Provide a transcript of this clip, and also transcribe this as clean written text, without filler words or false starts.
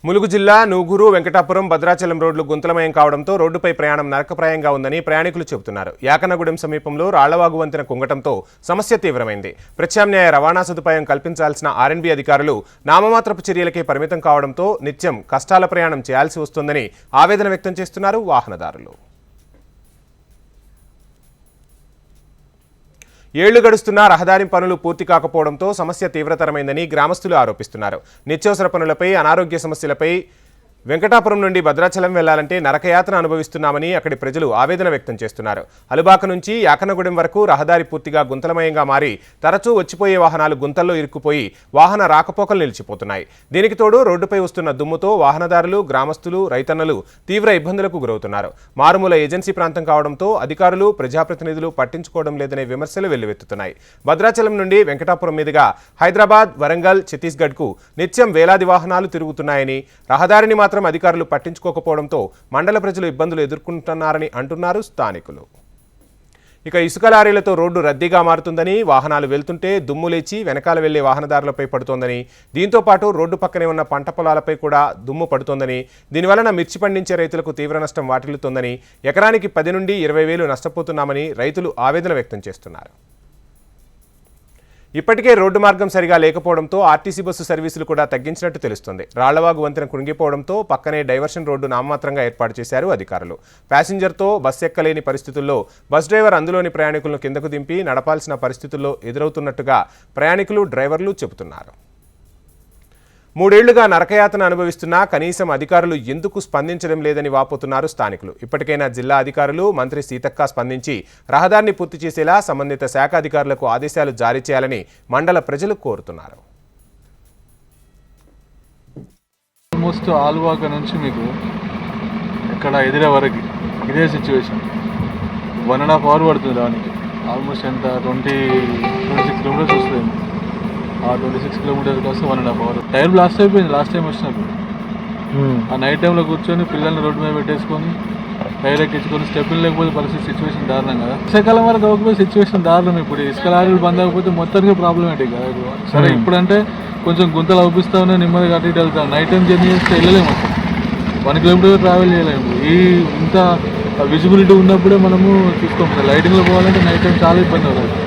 ములుగు జిల్లా నూగూరు వెంకటాపురం భద్రాచలం రోడ్లు గుంతలమయం కావడంతో రోడ్డుపై ప్రయాణం నరకప్రాయంగా ఉందని ప్రయాణికులు చెబుతున్నారు. యాకన్నగూడెం సమీపంలో రాళ్లవాగు వంతెన కుంగటంతో సమస్య తీవ్రమైంది. ప్రత్యామ్నాయ రవాణా సదుపాయం కల్పించాల్సిన ఆర్ఎండ్బీ అధికారులు నామమాత్రపు చర్యలకే పరిమితం కావడంతో నిత్యం కష్టాల ప్రయాణం చేయాల్సి వస్తోందని ఆవేదన వ్యక్తం చేస్తున్నారు వాహనదారులు. ఏళ్లు గడుస్తున్నా రహదారి పనులు పూర్తి కాకపోవడంతో సమస్య తీవ్రతరమైందని గ్రామస్తులు ఆరోపిస్తున్నారు. నిత్యావసర పనులపై, అనారోగ్య సమస్యలపై వెంకటాపురం నుండి భద్రాచలం వెళ్లాలంటే నరకయాతన అనుభవిస్తున్నామని అక్కడి ప్రజలు ఆవేదన వ్యక్తం చేస్తున్నారు. అలుబాక నుంచి యాకన్నగూడెం వరకు రహదారి పూర్తిగా గుంతలమయంగా మారి తరచూ వచ్చిపోయే వాహనాలు గుంతల్లో ఇరుక్కుపోయి వాహన రాకపోకలు నిలిచిపోతున్నాయి. దీనికి తోడు రోడ్డుపై వస్తున్న దుమ్ముతో వాహనదారులు, గ్రామస్తులు, రైతన్నలు తీవ్ర ఇబ్బందులకు గురవుతున్నారు. మారుమూల ఏజెన్సీ ప్రాంతం కావడంతో అధికారులు, ప్రజాప్రతినిధులు పట్టించుకోవడం లేదనే విమర్శలు వెల్లువెత్తుతున్నాయి. భద్రాచలం నుండి వెంకటాపురం మీదుగా హైదరాబాద్, వరంగల్, ఛత్తీస్గఢ్కు నిత్యం వేలాది వాహనాలు తిరుగుతున్నాయని, రహదారిని మాత్రం అధికారులు పట్టించుకోకపోవడంతో మండల ప్రజలు ఇబ్బందులు ఎదుర్కొంటున్నారని అంటున్నారు స్థానికులు. ఇక ఇసుక లారీలతో రోడ్డు రద్దీగా మారుతుందని, వాహనాలు వెళ్తుంటే దుమ్ము లేచి వెనకాల వెళ్లే వాహనదారులపై పడుతోందని, దీంతో పాటు రోడ్డు పక్కనే ఉన్న పంట పొలాలపై కూడా దుమ్ము పడుతోందని, దీనివలన మిర్చి పండించే రైతులకు తీవ్ర నష్టం వాటిల్లుతోందని, ఎకరానికి 10 నుండి 20 వేలు నష్టపోతున్నామని రైతులు ఆవేదన వ్యక్తం చేస్తున్నారు. ఇప్పటికే రోడ్డు మార్గం సరిగా లేకపోవడంతో ఆర్టీసీ బస్సు సర్వీసులు కూడా తగ్గించినట్టు తెలుస్తోంది. రాళ్లవాగు వంతెన కృంగిపోవడంతో పక్కనే డైవర్షన్ రోడ్డు నామమాత్రంగా ఏర్పాటు చేశారు అధికారులు. ప్యాసింజర్తో బస్సు ఎక్కలేని పరిస్థితుల్లో బస్ డ్రైవర్ అందులోని ప్రయాణికులను కిందకు దింపి నడపాల్సిన పరిస్థితుల్లో ఎదురవుతున్నట్టుగా ప్రయాణికులు, డ్రైవర్లు చెబుతున్నారు. 3 ఏళ్లుగా నరకయాతన అనుభవిస్తున్నా కనీసం అధికారులు ఎందుకు స్పందించడం లేదని వాపోతున్నారు స్థానికులు. ఇప్పటికైనా జిల్లా అధికారులు, మంత్రి సీతక్క స్పందించి రహదారిని పూర్తి చేసేలా సంబంధిత శాఖ అధికారులకు ఆదేశాలు జారీ చేయాలని మండల ప్రజలు కోరుతున్నారు. ఆల్మోస్ట్ ఆలువాక నుంచి మీకు ఇక్కడ ఎదిరే వరకు ఇదే సిచ్యువేషన్. 1.5 అవర్ పడుతుంది రానికి. ఆల్మోస్ట్ ఎంత 26 కిలోమీటర్స్ వస్తుంది. ఆ 26 కిలోమీటర్స్ కోసం 1.5 అవర్. టైర్ బ్లాస్ట్ అయిపోయింది లాస్ట్ టైం వచ్చినప్పుడు. ఆ నైట్ టైంలో కూర్చొని పిల్లల్ని రోడ్డు మీద పెట్టేసుకొని టైర్ ఎక్కించుకొని స్టెప్లు లేకపోతే పరిస్థితి సిచ్యువేషన్ దారుణం కదా. వర్షాకాలం వరకు అవ్వకపోతే సిచ్యువేషన్ దారుణం. ఇప్పుడు ఇసుక లారీలు బంద్ అవ్వకపోతే మొత్తానికి ప్రాబ్లమేటిక్ కదా. సరే ఇప్పుడంటే కొంచెం గుంతలు అవుపిస్తా ఉన్నాయి, నెమ్మదిగా అటు ఇటు వెళ్తాం. నైట్ టైం జర్నీ చేస్తే వెళ్ళలేము, 1 కిలోమీటర్ ట్రావెల్ చేయలేము. ఇంత విజిబిలిటీ ఉన్నప్పుడే మనము చూసుకోము. లైటింగ్లో పోవాలంటే నైట్ టైం చాలా ఇబ్బంది అవుతుంది.